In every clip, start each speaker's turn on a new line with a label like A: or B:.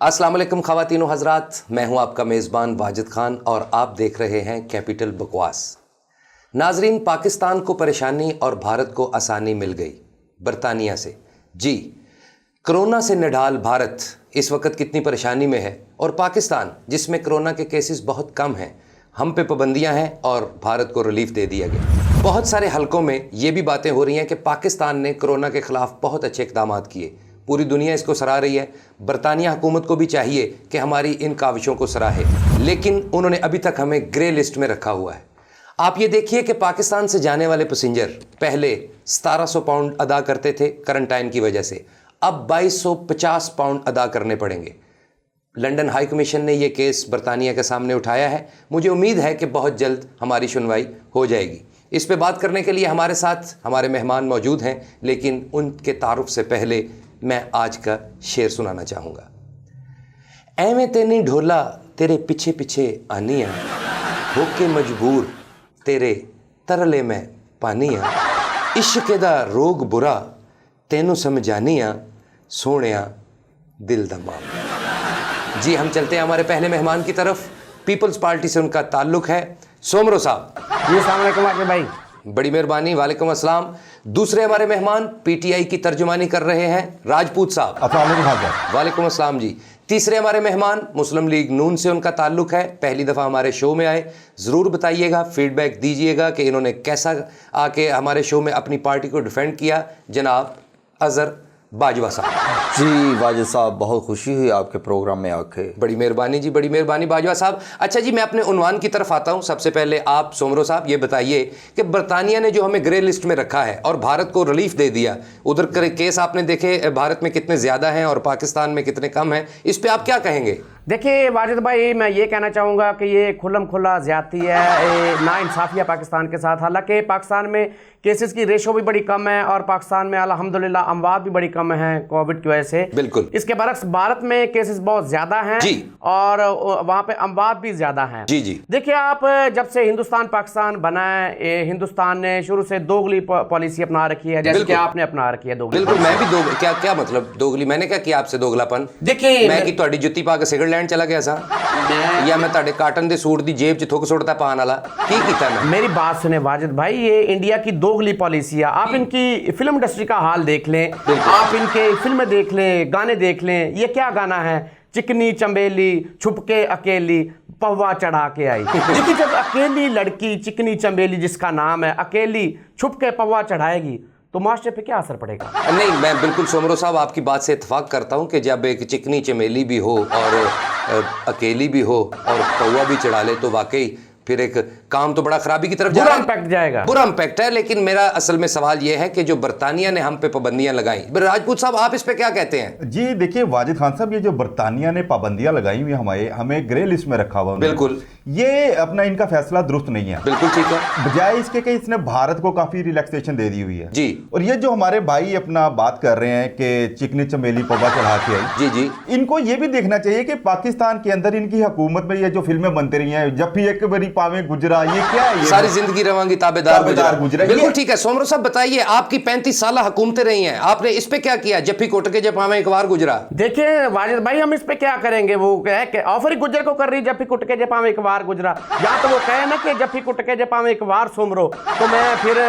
A: अस्सलाम वालेकुम ख़वातीन व हज़रात, मैं हूं आपका मेज़बान वाजिद खान और आप देख रहे हैं कैपिटल बकवास। नाजरीन, पाकिस्तान को परेशानी और भारत को आसानी मिल गई बरतानिया से। जी, कोरोना से निढाल भारत इस वक्त कितनी परेशानी में है और पाकिस्तान जिसमें कोरोना के केसेस बहुत कम हैं, हम पे पाबंदियां हैं और भारत को रिलीफ दे दिया गया। बहुत सारे हलकों में ये भी बातें हो रही हैं कि पाकिस्तान ने कोरोना के ख़िलाफ़ बहुत अच्छे इक़दाम किए, पूरी दुनिया इसको सराह रही है। बरतानिया हुकूमत को भी चाहिए कि हमारी इन काविशों को सराहे, लेकिन उन्होंने अभी तक हमें ग्रे लिस्ट में रखा हुआ है। आप ये देखिए कि पाकिस्तान से जाने वाले पैसेंजर पहले 1700 पाउंड अदा करते थे क्वारंटाइन की वजह से, अब 2250 पाउंड अदा करने पड़ेंगे। लंदन हाई कमीशन ने यह केस बरतानिया के सामने उठाया है। मुझे उम्मीद है कि बहुत जल्द हमारी सुनवाई हो जाएगी। इस पे बात करने के लिए हमारे साथ हमारे मेहमान मौजूद हैं, लेकिन उनके तारुफ से पहले मैं आज का शेर सुनाना चाहूँगा। ऐवें तेनी ढोला तेरे पीछे पीछे आनिया, होके मजबूर तेरे तरले में पानिया, इश्क दा रोग बुरा तेनू समझानिया, सोनिया दिल दा माम। जी, हम चलते हैं हमारे पहले मेहमान की तरफ। पीपल्स पार्टी से उनका ताल्लुक है, सोमरो साहब।
B: जी, अस्सलाम वालेकुम आके भाई।
A: बड़ी मेहरबानी, वालेकुम अस्सलाम। दूसरे हमारे मेहमान पीटीआई की तर्जुमानी कर रहे हैं, राजपूत साहब। वालेकुम अस्सलाम जी। तीसरे हमारे मेहमान मुस्लिम लीग नून से उनका ताल्लुक है, पहली दफ़ा हमारे शो में आए। ज़रूर बताइएगा, फीडबैक दीजिएगा कि इन्होंने कैसा आके हमारे शो में अपनी पार्टी को डिफेंड किया। जनाब अज़हर बाजवा साहब।
C: जी वाजिद साहब, बहुत खुशी हुई आपके प्रोग्राम में आके।
A: बड़ी मेहरबानी जी, बड़ी मेहरबानी बाजवा साहब। अच्छा जी, मैं अपने उन्वान की तरफ आता हूँ। सबसे पहले आप सोमरो साहब ये बताइए कि बरतानिया ने जो हमें ग्रे लिस्ट में रखा है और भारत को रिलीफ दे दिया, उधर केस आपने देखे भारत में कितने ज़्यादा हैं और पाकिस्तान में कितने कम हैं, इस पर आप क्या कहेंगे?
B: देखिए वाजिद भाई, मैं ये कहना चाहूँगा कि ये खुल्लम खुल्ला ज़्यादती है, नाइंसाफ़ी है पाकिस्तान के साथ। हालांकि पाकिस्तान में केसेस की रेशो भी बड़ी कम है और पाकिस्तान में अल्हम्दुलिल्लाह अमवात भी बड़ी कम है कोविड की वजह से।
A: बिल्कुल।
B: इसके बरक्स भारत में केसेस बहुत ज़्यादा हैं और वहाँ पे अमवात भी ज़्यादा हैं।
A: जी जी।
B: देखिए, आप जब से हिंदुस्तान पाकिस्तान बना है, हिंदुस्तान ने शुरू से दोगली पॉलिसी अपना रखी है, जैसे कि आपने अपना रखी है दोगली।
A: बिल्कुल, मैं भी क्या मतलब दोगली? मैंने क्या किया आपसे दोगलापन?
B: देखिए,
A: मैं कि ਤੁਹਾਡੀ जुत्ती पा के सिगरेट लैंड चला गया सा, या मैं ਤੁਹਾਡੇ काटन के सूट की जेब च थुक सुटता पान वाला की कीता मैं?
B: मेरी बात सुने वाजिद भाई, ये इंडिया की दोगली पॉलिसी है। आप इनकी फिल्म इंडस्ट्री का हाल देख लें, आप इनके फिल्में देख लें, गाने देख लें। ये क्या गाना है, चिकनी चंबेली छुपके अकेली पौवा चढ़ा के आई। देखिए, जब अकेली लड़की चिकनी चंबेली जिसका नाम है अकेली छुपके पौवा चढ़ाएगी तो मास्टर पे क्या असर पड़ेगा?
A: नहीं, मैं बिल्कुल सोमरो साहब आपकी बात से इत्तेफाक करता हूँ कि जब एक चिकनी चमेली भी हो और अकेली भी हो और पौवा भी चढ़ा ले तो वाकई फिर एक काम तो बड़ा खराबी की तरफ जा रहा है,
B: बुरा इम्पैक्ट जाएगा।
A: बुरा इम्पैक्ट है। लेकिन मेरा असल में सवाल यह है कि जो बरतानिया ने हम पे पाबंदियां लगाई, राजपूत साहब आप इस पे क्या कहते हैं?
D: जी देखिए वाजिद खान साहब, ये जो बरतानिया ने पाबंदियां लगाई हुई हमें ग्रे लिस्ट में रखा हुआ,
A: बिल्कुल
D: ये अपना इनका फैसला दुरुस्त नहीं है।
A: बिल्कुल ठीक है।
D: बजाय इसके कि इसने भारत को काफी रिलैक्सेशन दे दी हुई है
A: जी।
D: और ये जो हमारे भाई अपना बात कर रहे हैं कि चिकनी चमेली पौवा चढ़ा के आई,
A: जी जी,
D: इनको ये भी देखना चाहिए कि पाकिस्तान के अंदर इनकी हुकूमत में ये जो फिल्में बनती रही हैं, जब भी एक बारी पावे गुजरा, ये क्या है? ये
A: सारी जिंदगी रवांगी ताबेदार गुजरा। बिल्कुल ठीक है। सोमरो साहब बताइए, आपकी 35 साल हुकूमतें रही हैं, आपने इस पे क्या किया? जब भी कोट के जब पावे एक बार गुजरा।
B: देखिए वाजिद भाई, हम इस पे क्या करेंगे? वो कहे कि ऑफर गुजर को कर रही, जब भी कुट के जब पावे एक बार गुजरा। या तो वो कहे ना कि जब भी कुट के जब पावे एक बार सोमरो, तो मैं फिर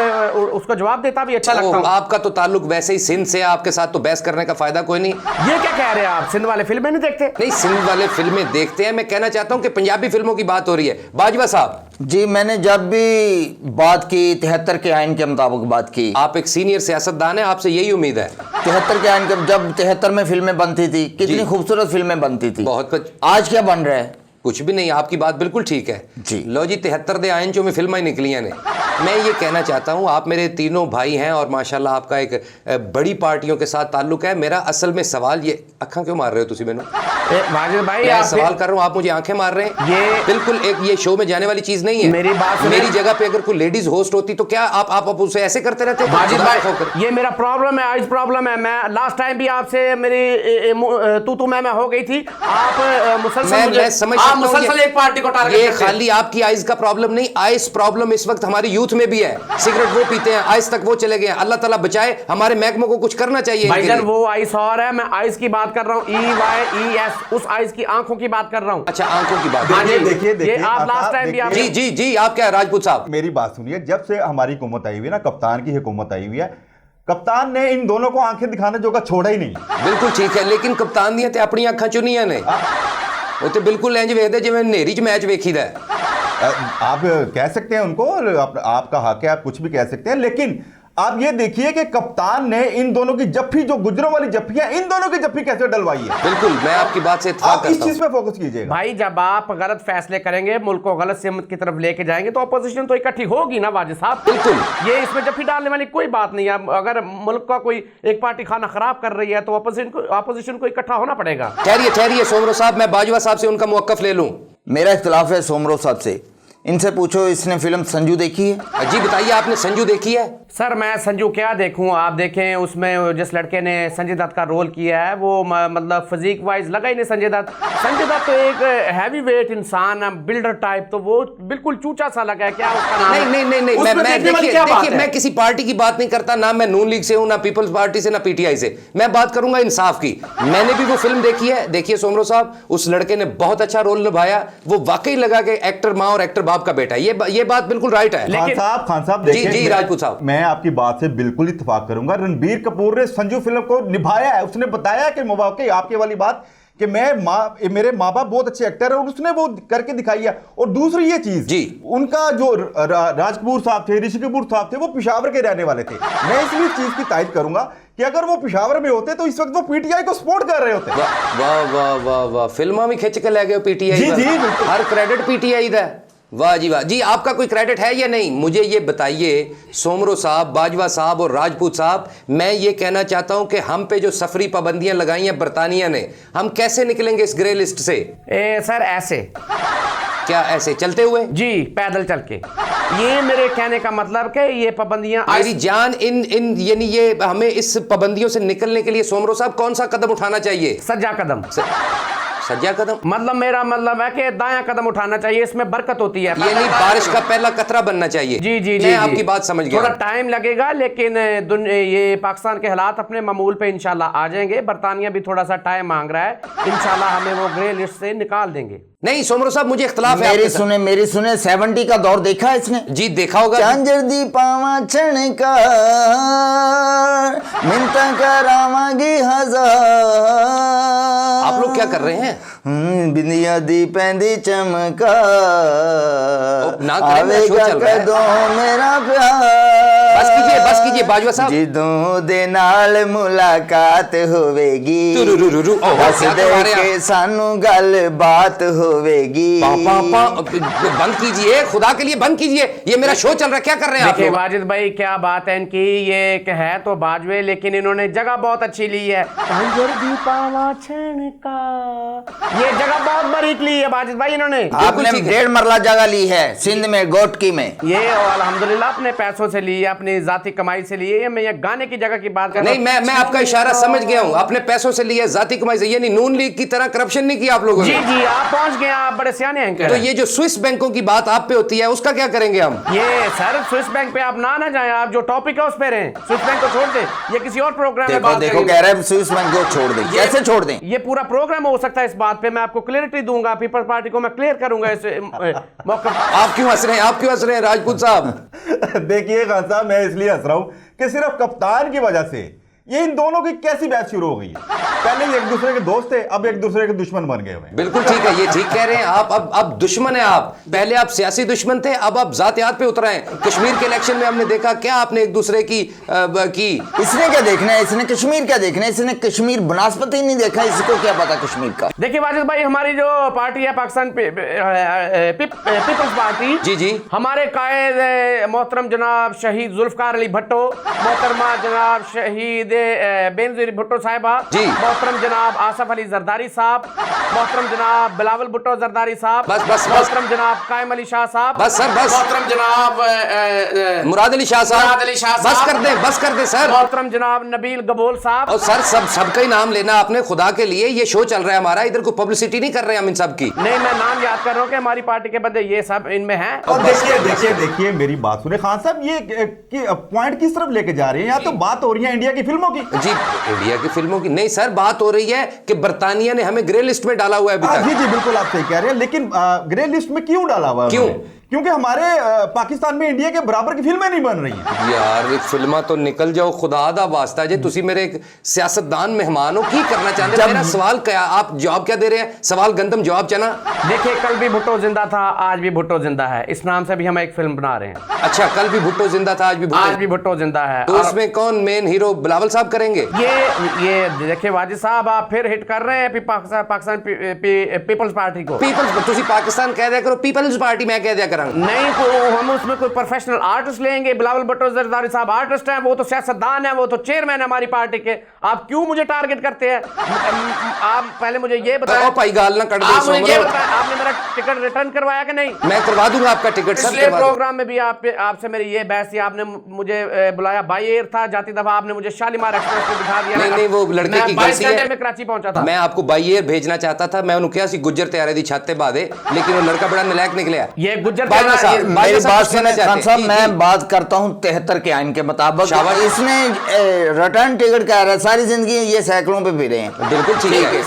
B: उसको जवाब देता भी अच्छा लगता हूं।
A: आपका तो ताल्लुक वैसे ही सिंध से, आपके साथ तो बहस करने का फायदा कोई नहीं।
B: ये क्या कह रहे हैं आप? सिंध वाले फिल्में नहीं देखते?
A: नहीं, सिंध वाले फिल्में देखते हैं। मैं कहना चाहता हूं कि पंजाबी फिल्मों की बात हो रही है। बाजवा साहब
C: जी, मैंने जब भी बात की 73 के आइन के मुताबिक बात की।
A: आप एक सीनियर सियासतदान है, आपसे यही उम्मीद है।
C: 73 के आइन के, जब 73 में फिल्में बनती थी, कितनी खूबसूरत फिल्में बनती थी।
A: बहुत।
C: आज क्या बन रहा है?
A: कुछ भी नहीं। आपकी बात बिल्कुल ठीक है
C: जी।
A: लो जी, 73 दे आइन चो में फिल्में ही निकली ने। मैं ये कहना चाहता हूँ, आप मेरे तीनों भाई हैं और माशाल्लाह आपका एक बड़ी पार्टियों के साथ ताल्लुक है। मेरा असल में सवाल ये, अखा क्यों मार रहे हो तुसी मैनू?
B: वाजिद भाई,
A: मैं सवाल कर रहा हूँ, आप मुझे आंखें मार रहे हैं।
B: ये
A: बिल्कुल एक ये शो में जाने वाली चीज नहीं है।
B: मेरी बात,
A: मेरी जगह पे अगर कोई लेडीज होस्ट होती तो क्या आप उसे ऐसे करते रहते?
B: वाजिद भाई, ये मेरा प्रॉब्लम है, आज प्रॉब्लम है। मैं लास्ट टाइम भी आपसे मेरी तू मैं हो गई थी। आप मुसलसल
A: मैं समझता
B: आप
A: देखता हूँ
B: मुसलसल एक पार्टी को टारगेट
A: ये
B: करते हैं।
A: खाली आपकी आइज का प्रॉब्लम नहीं, आइज प्रॉब्लम इस वक्त हमारी यूथ में भी है। सिगरेट वो पीते हैं, आइज तक वो चले गए हैं। अल्लाह ताला बचाए, हमारे महकमों को कुछ करना चाहिए इनके
B: भाईजान
A: लिए।
B: वो आइस और है, मैं आइस की बात कर रहा हूँ, EYES, उस आइस की आंखों की बात कर रहा हूँ।
A: अच्छा, आंखों की बात।
B: हाँ जी,
D: देखिए,
B: ये आप
D: आप
B: लास्ट टाइम भी आप
A: जी जी जी, आप क्या राजपूत साहब?
D: मेरी बात सुनिए, जब से हमारी हुकूमत आई हुई है ना, कप्तान की हुकूमत आई हुई है, कप्तान ने इन दोनों को आंखें दिखाने जोगा छोड़ा ही नहीं।
A: बिल्कुल ठीक है, लेकिन कप्तान दियां ते अपनी अखां चुनियां ने, वो तो बिल्कुल इंज वेखदे जिवें नेरी च मैच वेखीदा है।
D: आप कह सकते हैं उनको, आपका हक है, आप कुछ भी कह सकते हैं, लेकिन आप ये देखिए कि कप्तान ने इन दोनों की जफ्फी, जो गुजरों वाली जफ्फी है, इन दोनों की जफ्फी कैसे डलवाई है।
A: बिल्कुल, मैं आपकी बात से इत्तेफाक
D: आप इस
A: करता
D: चीज
A: हूं।
D: पे फोकस कीजिएगा।
B: भाई जब आप गलत फैसले करेंगे, मुल्क को गलत सेमत की तरफ लेके जाएंगे, तो अपोजिशन तो इकट्ठी होगी ना वाजिद साहब।
A: बिल्कुल।
B: ये इसमें जफ्फी डालने वाली कोई बात नहीं है। अगर मुल्क का कोई एक पार्टी खाना खराब कर रही है तो अपोजिशन को इकट्ठा होना पड़ेगा।
A: ठहरिए ठहरिए सोमरो साहब, मैं बाजवा साहब से उनका मुवक्कफ ले लूं।
C: मेरा इख्तिलाफ है सोमरो साहब से। इनसे पूछो, इसने फिल्म संजू देखी है?
A: जी बताइए, आपने संजू देखी है?
B: सर मैं संजू क्या देखूं, आप देखें उसमें जिस लड़के ने संजय दत्त का रोल किया है वो मतलब फिजिक वाइज लगा ही नहीं संजय दत्त। संजय दत्त तो एक हैवी वेट इंसान है, बिल्डर टाइप, तो वो बिल्कुल चूचा सा लगा है। क्या उसका नाम
A: नहीं
B: है?
A: नहीं नहीं नहीं,
B: उसमें
A: मैं
B: देखने वाली
A: देखिए
B: क्या बात
A: देखिए,
B: है?
A: मैं किसी पार्टी की बात नहीं करता, ना मैं नून लीग से हूं, ना पीपल्स पार्टी से, ना पीटीआई से। मैं बात करूंगा इंसाफ की। मैंने भी वो फिल्म देखी है। देखिए सोमरो साहब, उस लड़के ने बहुत अच्छा रोल निभाया। वो वाकई लगा कि एक्टर माँ और एक्टर बाप का बेटा है। ये बात बिल्कुल राइट है।
D: खान साहब
A: जी
D: देखिए,
A: जी राजपूत साहब,
D: मैं आपकी बात से बिल्कुल इत्तेफाक करूंगा। रणबीर कपूर ने संजू फिल्म को निभाया है। उसने बताया कि वाकई आपके वाली बात कि मेरे माँ बाप बहुत अच्छे एक्टर है, और उसने वो करके दिखाई है। और दूसरी ये चीज
A: जी,
D: उनका जो राज कपूर साहब थे, ऋषि कपूर साहब थे, वो पेशावर के रहने वाले थे। मैं इसलिए इस चीज की तारीफ करूंगा कि अगर वो पेशावर में होते तो इस वक्त वो पीटीआई को सपोर्ट कर रहे होते।
A: वाह वाह वाह वाह, फिल्मा में खिंच के ले गए पीटीआई।
D: जी, जी, बिल्कुल।
A: हर क्रेडिट पीटीआई दा। वाह जी वाह। जी आपका कोई क्रेडिट है या नहीं, मुझे ये बताइए सोमरो साहब, बाजवा साहब और राजपूत साहब। मैं ये कहना चाहता हूं कि हम पे जो सफरी पाबंदियां लगाई हैं बरतानिया ने, हम कैसे निकलेंगे इस ग्रे लिस्ट से?
B: सर ऐसे,
A: क्या ऐसे चलते हुए?
B: जी पैदल चल के। ये मेरे कहने का मतलब कि ये पाबंदियां
A: मेरी जान, इन यानी ये हमें इस पाबंदियों से निकलने के लिए सोमरो साहब कौन सा कदम उठाना चाहिए?
B: सज्जा कदम।
A: सज्जा कदम
B: मतलब मेरा मतलब है कि दायां कदम उठाना चाहिए, इसमें बरकत होती है।
A: यानी बारिश का पहला कतरा बनना चाहिए।
B: जी जी जी,
A: मैं आपकी बात समझ गया।
B: थोड़ा टाइम लगेगा, लेकिन ये पाकिस्तान के हालात अपने मामूल पे इंशाल्लाह आ जाएंगे। बरतानिया भी थोड़ा सा टाइम मांग रहा है, इंशाल्लाह हमें वो ग्रे लिस्ट से निकाल देंगे।
A: नहीं सोमरो साहब, मुझे इख्तिलाफ है आपके साथ।
C: मेरी सुने 70 का दौर देखा है इसने?
A: जी देखा होगा।
C: चांजर दी पावा छणका मिन्ता करावांगी हजार।
A: आप लोग क्या कर रहे हैं?
C: बिंदिया दी पैंदी चमका
A: ना करें, मेरा शो चल रहा है।
C: कदों मेरा प्यार।
A: बस कीजिए बाजवा साहब।
C: जिदों दे नाल मुलाकात होवेगी,
A: तुरुरुरुरु, ओहो,
C: दस
A: क्या
C: दे
A: करवा रहे हैं
C: के सानू गल बात होवेगी।
A: बंद कीजिए, खुदा के लिए बंद कीजिए, ये मेरा शो चल रहा है। क्या कर रहे हैं आप
B: देखिए
A: लोग?
B: वाजिद भाई क्या बात है इनकी, ये एक है तो बाजवे, लेकिन इन्होंने जगह बहुत अच्छी ली है। चांजर दी पावा छणका, ये जगह बहुत बारीक ली है वाजिद भाई इन्होंने।
C: आपने
A: ठीक है।
C: 1.5 मरला जगह ली है सिंध में, गोटकी में।
B: ये अल्हम्दुलिल्लाह अपने पैसों से ली है, अपनी जाती कमाई से ली है। मैं ये गाने की जगह की बात कर रहा
A: नहीं, मैं आपका इशारा समझ गया हूं। अपने पैसों से लिया, जाती कमाई से। यानी नून लीग की तरह करप्शन नहीं किया आप लोगों
B: जी
A: ने।
B: जी, आप पहुंच गए, आप बड़े सियाने हैं।
A: तो ये जो स्विस बैंकों की बात आप पे होती है, उसका क्या करेंगे हम?
B: ये सर स्विस बैंक पे आप ना जाएं, आप जो टॉपिक है उस पे रहें। स्विस बैंक को छोड़ दें, ये किसी और प्रोग्राम में बात
C: देखो
B: करेंगे।
C: कह रहे हैं स्विस बैंक को छोड़ दें। कैसे छोड़ दें?
B: ये पूरा प्रोग्राम हो सकता है इस बात पे, मैं आपको क्लियरिटी दूंगा। पीपल्स पार्टी को मैं क्लियर करूंगा इस मौके पर।
A: आप क्यों हंस रहे हैं? आप क्यों हंस रहे हैं राजपूत साहब?
D: देखिए खान साहब, मैं इसलिए हंस रहा हूं कि सिर्फ कप्तान की वजह से ये इन दोनों की कैसी बहस शुरू हो गई है। पहले ये एक दूसरे के दोस्त थे, अब एक दूसरे के दुश्मन बन गए हुए हैं।
A: बिल्कुल ठीक है, ये ठीक कह रहे हैं आप। अब दुश्मन है आप। पहले आप सियासी दुश्मन थे, अब आप जातियात पे उतर आए हैं। कश्मीर के इलेक्शन में हमने देखा क्या आपने एक दूसरे की
C: इसने क्या देखना है? इसने कश्मीर क्या देखना है? इसने कश्मीर बनास्पति ही नहीं देखा, इसको क्या पता कश्मीर का।
B: देखिए वाजिद भाई, हमारी जो पार्टी है पाकिस्तान पीपल्स पार्टी,
A: जी जी,
B: हमारे कायद मोहतरम जनाब शहीद जुल्फकार अली भट्टो, मोहतरमा जनाब शहीद बेनजीर भुट्टो साहिबा
A: जी।
B: मोहतरम जनाब आसफ अली जरदारी साहब, मोहतरम जनाब बिलावल भुट्टो जरदारी साहब,
A: बस।
B: मोहतरम जनाब कायम अली शाह साहब,
A: बस सर, बस।
B: मोहतरम जनाब
A: मुराद अली शाह साहब,
B: मुराद अली शाह
A: बस
B: साहब,
A: कर दे सर।
B: मोहतरम जनाब नबील गबोल साहब।
A: और सर सबका ही नाम लेना आपने, खुदा के लिए ये शो चल रहा है हमारा, इधर को पब्लिसिटी नहीं कर रहे हम इन सब की।
B: नहीं, मैं नाम याद कर रहा हूँ कि हमारी पार्टी के बंदे ये सब इनमें हैं।
D: और देखिए मेरी बात सुने खान साहब, ये पॉइंट किस तरफ लेके जा रहे हैं? यहाँ तो बात हो रही है इंडिया की फिल्मों की।
A: जी, इंडिया की फिल्मों की नहीं सर, बात हो रही है कि बरतानिया ने हमें ग्रे लिस्ट में डाला हुआ है अभी तक।
D: जी बिल्कुल आप सही कह रहे हैं, लेकिन ग्रे लिस्ट में क्यों डाला हुआ है
A: क्यों?
D: उन्होंने? क्योंकि हमारे पाकिस्तान में इंडिया के बराबर की फिल्में नहीं बन रही हैं।
A: यार फिल्मा तो निकल जाओ, खुदा दा वास्ता जे तुसी मेरे एक सियासतदान मेहमान हो, की करना चाहते हैं? मेरा सवाल क्या, आप जवाब क्या दे रहे हैं? सवाल गंदम जवाब चना।
B: देखिए, कल भी भुट्टो जिंदा था, आज भी भुट्टो जिंदा है, इस नाम से भी हम एक फिल्म बना रहे हैं।
A: अच्छा, कल भी भुट्टो जिंदा था, आज भी
B: भुट्टो जिंदा है।
A: तो इसमें कौन मेन हीरो? बिलावल साहब करेंगे?
B: ये देखिए वाजिद साहब, आप फिर हिट कर रहे हैं पाकिस्तान पीपल्स पार्टी को।
A: पीपल्स, तुसी पाकिस्तान कह दिया करो, पीपल्स पार्टी मैं कह दिया करांगा।
B: नहीं, तो हम उसमें कोई प्रोफेशनल आर्टिस्ट लेंगे। बिलावल भुट्टो जरदारी साहब आर्टिस्ट हैं, वो तो सियासतदान है, वो तो चेयरमैन है हमारी पार्टी के। आप क्यों मुझे टारगेट करते हैं? आप पहले मुझे ये बताएं।
A: भाई गाल ना कट दे,
B: आपने मेरा टिकट रिटर्न करवाया कि नहीं?
A: मैं करवा दूंगा आपका टिकट सर।
B: पिछले प्रोग्राम में भी आपसे मेरी ये बहस थी, आपने मुझे बुलाया, बाई एयर था, जाती दफा आपने मुझे शालीमार एक्सप्रेस पे दिखा दिया।
A: नहीं, वो लड़के की गलती है।
B: मैं कराची पहुंचा था,
A: मैं आपको बाई एयर भेजना चाहता था, मैं उन्होंने कहा सी गुज्जर तैयारे दी छाते बादे, लेकिन वो लड़का बड़ा नालायक निकला।
B: ये गुज्जर
C: मेरी बात सुने खान साहब, मैं बात करता हूँ 73 के आइन के मुताबिक। इसने रिटर्न टिकट कह रहा है, सारी जिंदगी ये साइकिलों पे फिरे हैं।
A: बिल्कुल ठीक है।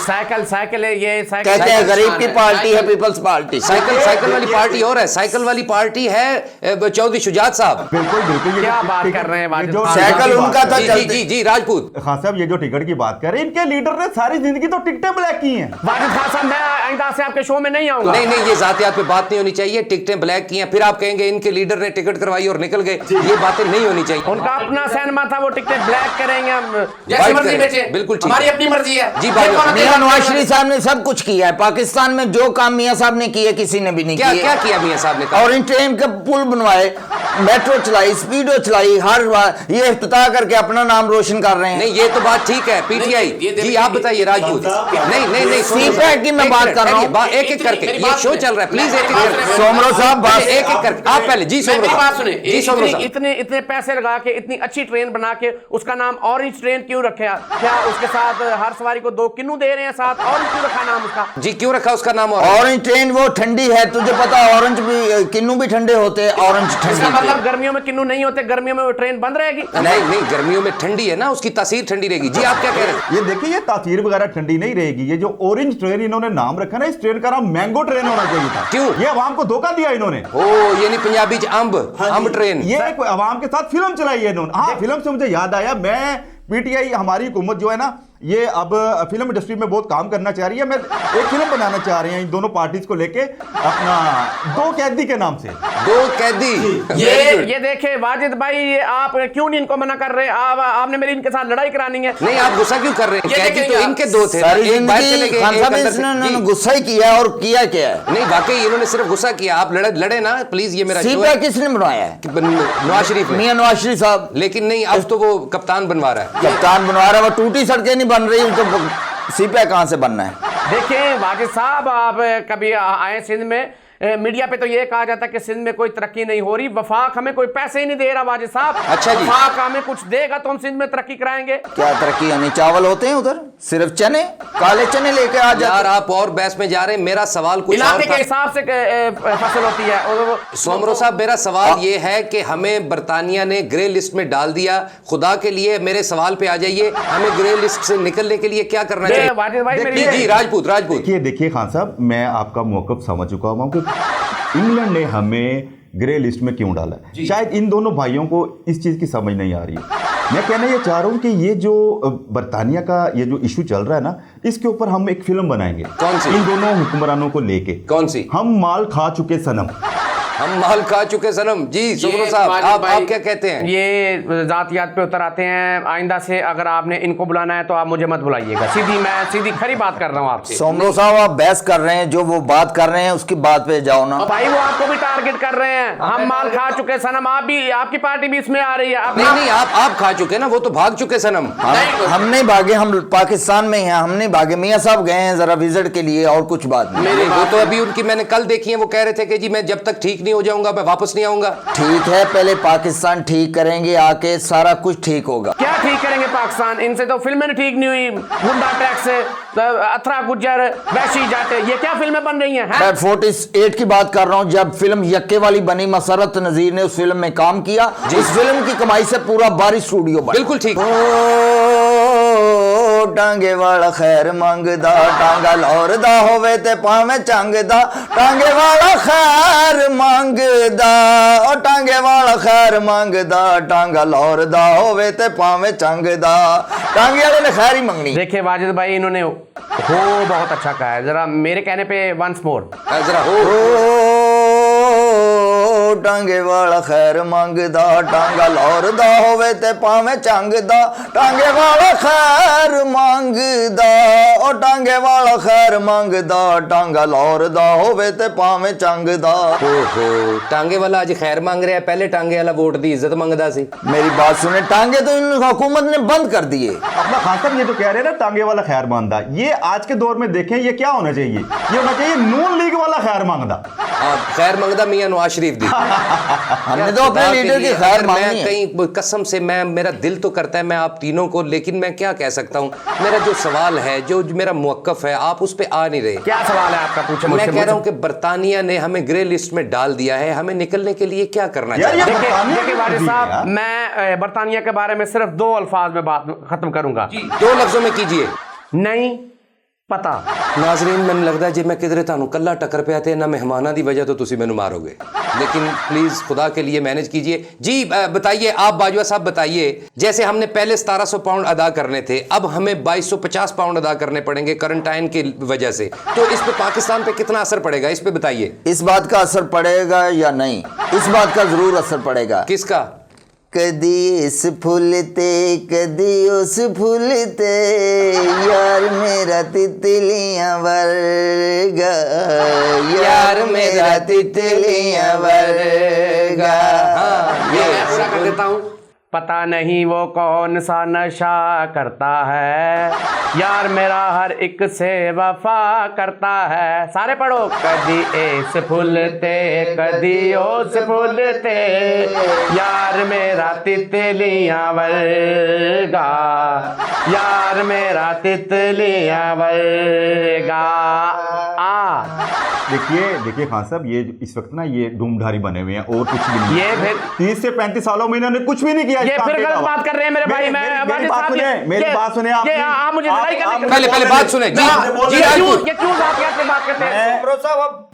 B: साइकिल है ये,
C: कहते हैं गरीब की पार्टी है पीपल्स पार्टी।
A: साइकिल वाली पार्टी और है, साइकिल वाली पार्टी है चौधरी शुजात साहब।
D: बिल्कुल
B: क्या बात कर रहे हैं?
C: साइकिल उनका था।
A: जी राजपूत
D: खान साहब, ये जो टिकट की बात कर रहे हैं, इनके लीडर ने सारी जिंदगी तो टिकटें ब्लैक की हैं।
B: वाजिद खान साहब, मैं आइंदा से आपके शो में नहीं आऊंगा।
A: नहीं, ये जातियात पे बात नहीं होनी चाहिए। टिकटें ब्लैक की हैं, फिर आप कहेंगे इनके लीडर ने टिकट करवाई और निकल गए, ये बातें नहीं होनी चाहिए।
B: उनका अपना सिनेमा था, वो टिकटें ब्लैक करेंगे हम
A: जैसी मर्जी बेचे। बिल्कुल ठीक,
B: हमारी अपनी मर्जी है।
A: जी भाई,
C: मियां नवाज शरीफ साहब ने सब कुछ किया है पाकिस्तान में, जो काम मियां साहब ने किया किसी ने भी नहीं किया।
A: क्या किया मियां साहब ने?
C: और इन ट्रेन के पुल बनवाए, मेट्रो चलाई, स्पीडो चलाई, हर ये इफ्तिताह करके अपना नाम रोशन कर रहे हैं।
A: नहीं, ये तो बात ठीक है। पीटीआई जी, आप बताइए राजपूत। नहीं,
C: सीपैक की मैं बात कर रहा हूँ,
A: एक करके, ये शो चल रहा है, प्लीज एक करके।
C: सोमरो साहब,
A: एक करके आप पहले। जी सोमरो साहब,
B: इतने पैसे लगा के इतनी अच्छी ट्रेन बना के उसका नाम ऑरेंज ट्रेन क्यों रखा? क्या उसके साथ हर सवारी को 2 किन्नू दे रहे हैं साथ? ऑरेंज क्यों रखा नाम उसका?
A: जी क्यों रखा उसका नाम?
C: ऑरेंज ट्रेन वो ठंडी है, तुझे पता है। ऑरेंज भी, किन्नू भी ठंडे होते हैं, ऑरेंज ठंडी।
B: मतलब गर्मियों में किन्नू नहीं होते, गर्मियों में वो ट्रेन बंद रहेगी?
A: नहीं, गर्मियों में ठंडी है ना, उसकी तासीर ठंडी रहेगी। जी आप क्या कह रहे हैं?
D: ये देखिए, ये तासीर वगैरह ठंडी नहीं रहेगी। ये जो ऑरेंज ट्रेन इन्होंने नाम रखा ना, इस ट्रेन का नाम मैंगो ट्रेन होना चाहिए था।
A: क्यों?
D: ये अवाम को धोखा दिया इन्होंने।
A: यानी पंजाबी अंब ट्रेन।
D: ये एक अवाम के साथ फिल्म चलाई है इन्होंने। हाँ, फिल्म से मुझे याद आया, मैं पीटीआई हमारी हुकूमत जो है ना, ये अब फिल्म इंडस्ट्री में बहुत काम करना चाह रही है। मैं एक फिल्म बनाना चाह रही है इन दोनों पार्टीज को लेके, अपना 2 कैदी के नाम से।
A: 2 कैदी।
B: ये देखे वाजिद भाई, आप क्यों नहीं इनको मना कर रहे? आपने मेरी इनके साथ लड़ाई करानी है।
A: नहीं, आप गुस्सा क्यों कर रहे हैं? कैदी तो इनके 2 थे, एक बाहर चले गए, एक अंदर से।
C: गुस्सा ही किया और किया क्या है?
A: नहीं, वाकई इन्होंने सिर्फ गुस्सा किया। आप लड़े ना प्लीज, ये मेरा शो है।
C: किसने बनवाया है?
A: नवाज शरीफ ने।
C: मियां नवाज शरीफ साहब।
A: लेकिन नहीं, अब तो वो कप्तान बनवा रहा है।
C: कप्तान बनवा रहा है, वो टूटी सड़कें नहीं बन रही, तो सीपैक कहां से बनना है?
B: देखिए वाजिद साहब, आप कभी आए सिंध में, मीडिया पे तो ये कहा जाता है कि सिंध में कोई तरक्की नहीं हो रही, वफाक हमें कोई पैसे ही नहीं दे रहा वाजिद साहब।
A: अच्छा जी।
B: वफाक हमें कुछ देगा तो हम सिंध में तरक्की कराएंगे।
C: क्या तरक्की? यानी चावल होते हैं उधर, सिर्फ चने, काले चने लेके आ जाते।
A: यार आप और बहस में जा रहे हैं, मेरा सवाल कुछ और
B: इलाके के हिसाब से फसल होती है।
A: सोमरो साहब, मेरा सवाल ये है कि हमें बरतानिया ने ग्रे लिस्ट में डाल दिया। खुदा के लिए मेरे सवाल पे आ जाइए, हमें ग्रे लिस्ट से निकलने के लिए क्या करना चाहिए? जी राजपूत।
D: देखिए खान साहब, मैं आपका मौक़िफ़ समझ चुका हूं कि इंग्लैंड ने हमें ग्रे लिस्ट में क्यों डाला है। शायद इन दोनों भाइयों को इस चीज़ की समझ नहीं आ रही है। मैं कहना ये चाह रहा हूँ कि ये जो बरतानिया का ये जो इशू चल रहा है ना, इसके ऊपर हम एक फिल्म बनाएंगे।
A: कौन सी?
D: इन दोनों हुक्मरानों को लेके।
A: कौन सी?
D: हम माल खा चुके सनम।
A: हम माल खा चुके सनम। जी सुब्रो साहब, आप क्या कहते हैं?
B: ये जातियात पे उतर आते हैं। आइंदा से अगर आपने इनको बुलाना है तो आप मुझे मत बुलाइएगा। सीधी खरी बात कर रहा हूँ आपसे।
C: सोमरो साहब आप बहस कर रहे हैं, जो वो बात कर रहे हैं उसकी बात पे जाओ ना।
B: भाई वो आपको भी टारगेट कर रहे हैं। हम माल खा चुके सनम, आप भी, आपकी पार्टी भी इसमें आ रही है।
A: नहीं, आप खा चुके ना, वो तो भाग चुके सनम।
C: हम नहीं भागे, हम पाकिस्तान में हैं, हम नहीं भागे। मियाँ साहब गए हैं जरा विजिट के लिए और कुछ बात नहीं।
A: वो तो अभी उनकी मैंने कल देखी है, वो कह रहे थे कि जी मैं जब तक ठीक नहीं हो जाऊंगा मैं वापस नहीं आऊंगा।
C: ठीक है, पहले पाकिस्तान ठीक करेंगे, आके सारा कुछ ठीक होगा।
B: क्या ठीक करेंगे पाकिस्तान? इनसे तो फिल्में ठीक नहीं हुई। गुंडा टैक्स, अथरा गुज्जर, वैशी जाटे, ये क्या फिल्में बन रही हैं?
C: मैं 48 की बात कर रहा हूँ, जब फिल्म यक्के वाली बनी, मसरत नजीर ने उस फिल्म में काम किया। इस फिल्म की कमाई से पूरा बारी स्टूडियो बना।
A: बिल्कुल ठीक।
C: टांगे वाला खैर मंगदा, टांगा लौरदा होवे ते पावे चंगदा। टांगे वाला खैर मंगदा, ओ टांगे वाला खैर मंगदा, टांगा लौरदा होवे ते पावे चंगदा। टांगे वाले ने खैर ही मंगनी।
B: देखिए वाजिद भाई, इन्होंने हो बहुत अच्छा कहा है। जरा मेरे कहने पे वंस मोर
A: जरा हो।
C: टांगे वाला खैर मंगदा, टांगा लौरदा होवे ते पावे चंगदा। टांगे वाला खैर मंगदा, ओ टांगे वाला खैर मंगदा, टांगा लौरदा होवे ते पावे चंगदा।
A: ओहो, टांगे वाला आज खैर मांग रहा है, पहले टांगे वाला वोट दी इज्जत मंगदा सी।
C: मेरी बात सुने, टांगे तो इन हुकूमत ने बंद कर दिए।
D: अपना खान साहब ये तो कह रहे हैं ना टांगे वाला खैर मांगदा, ये आज के दौर में देखें ये क्या होना चाहिए? ये होना चाहिए नून लीग वाला खैर मांगदा।
A: खैर मंगदा मियां नवाज शरीफ दी।
C: हमने तो अपने लीडर की खैर मांगनी है।
A: कहीं कसम से मेरा दिल तो करता है मैं आप तीनों को, लेकिन मैं क्या कह सकता हूँ, मेरा जो सवाल है, जो मेरा मुवक्कफ है, आप उस पे आ नहीं रहे।
B: क्या सवाल है आपका? पूछे।
A: मैं कह रहा हूँ कि बर्तानिया ने हमें ग्रे लिस्ट में डाल दिया है, हमें निकलने के लिए क्या करना चाहिए?
B: देखिए वाजिद साहब, मैं बर्तानिया के बारे में सिर्फ 2 अल्फाज में बात खत्म करूंगा।
A: 2 लफ्जों में कीजिए।
B: नहीं पता।
A: नाजरीन, मैंने लगता है जी मैं किधरे थानू कल्ला टक्कर पे आते ना मेहमाना दी वजह तो तुसी मैनू मारोगे, लेकिन प्लीज खुदा के लिए मैनेज कीजिए। जी बताइए आप बाजवा साहब, बताइए जैसे हमने पहले 1700 पाउंड अदा करने थे, अब हमें 2250 पाउंड अदा करने पड़ेंगे क्वारंटाइन की वजह से, तो इस पे पाकिस्तान पे कितना असर पड़ेगा, इस पे बताइए।
C: इस बात का असर पड़ेगा या नहीं? इस बात का जरूर असर पड़ेगा।
A: किसका?
C: कदी इस फूलते कदी उस फूलते, यार मेरा तितलियां वर्गा, यार मेरा तितलियां वर्गा।
B: ये मैं पूरा कर देता हूँ। पता नहीं वो कौन सा नशा करता है, यार मेरा हर एक से वफा करता है। सारे पढ़ो। कदी ऐसे फूलते कदी ओस फूलते, यार मेरा तितलियां वर्गा, यार मेरा तितलियां वर्गा।
D: देखिए खान साहब, ये इस वक्त ना ये डूमधारी बने हुए हैं और कुछ भी नहीं।
B: ये फिर
D: 30 से 35 सालों में इन्होंने कुछ भी नहीं किया।
B: ये फिर गलत बात कर रहे हैं मेरे भाई।
D: मेरी बात सुने आप।
B: आप मुझे लड़ाई करने
A: पहले बात सुने। जी राजपूत,
B: ये क्यों बात करते हैं?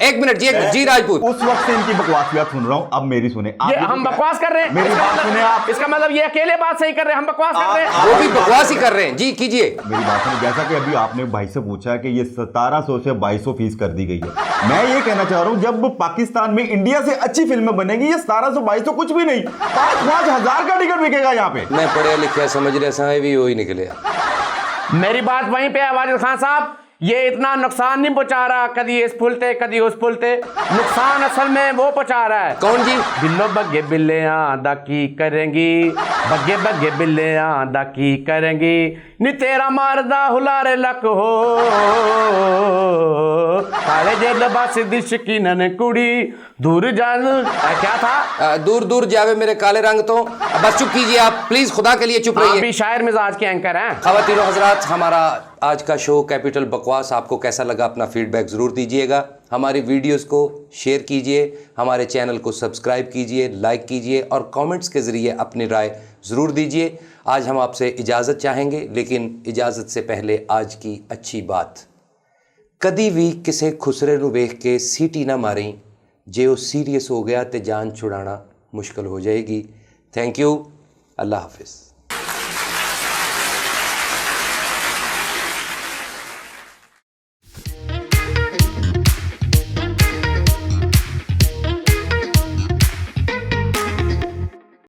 A: एक मिनट जी राजपूत,
D: उस वक्त से इनकी बकवासियात सुन रहा हूँ, अब मेरी सुने।
B: ये हम बकवास कर रहे हैं?
D: मेरी बात सुने आप।
B: इसका मतलब ये अकेले बात सही कर रहे हैं, हम बकवास कर रहे हैं?
A: वो भी बकवास ही कर रहे हैं। जी कीजिए।
D: मेरी बात सुने, जैसा कि अभी आपने भाई से पूछा कि ये 1700 से 2200 कर दी गई है, मैं ये कहना चाह रहा हूँ जब पाकिस्तान में इंडिया से अच्छी फिल्में बनेगी, ये 1700-2200 कुछ भी नहीं, 5,000 का टिकट बिकेगा यहाँ पे।
A: मैं पढ़े लिखे समझ रहे साहब भी वही निकले।
B: मेरी बात वहीं पे है वाजिद खान साहब, ये इतना नुकसान नहीं पहुंचा रहा, कदी इस फुलते कदी उस फुलते। नुकसान असल में वो पहुंचा रहा है।
A: कौन जी?
B: बिल्लो बग्गे बिल्ले आदा की करेंगी, बग्गे बग्गे बिल्ले आदा की करेंगी, नी तेरा मारदा हुलारे लक हो, काले जे लबास दिश की नन कुड़ी, दूर जान क्या था?
A: दूर दूर जावे मेरे काले रंग तो। बस चुप कीजिए आप प्लीज, खुदा के लिए चुप रहिए।
B: अभी शायर मिजाज के एंकर हैं।
A: ख़वातीनो हज़रात, हमारा आज का शो कैपिटल बकवास आपको कैसा लगा अपना फीडबैक ज़रूर दीजिएगा। हमारी वीडियोस को शेयर कीजिए, हमारे चैनल को सब्सक्राइब कीजिए, लाइक कीजिए और कमेंट्स के ज़रिए अपनी राय ज़रूर दीजिए। आज हम आपसे इजाज़त चाहेंगे, लेकिन इजाज़त से पहले आज की अच्छी बात, कदी भी किसी खुसरे नूं वेख के सीटी ना मारें, जे वो सीरियस हो गया तो जान छुड़ाना मुश्किल हो जाएगी। थैंक यू, अल्लाह हाफिज़।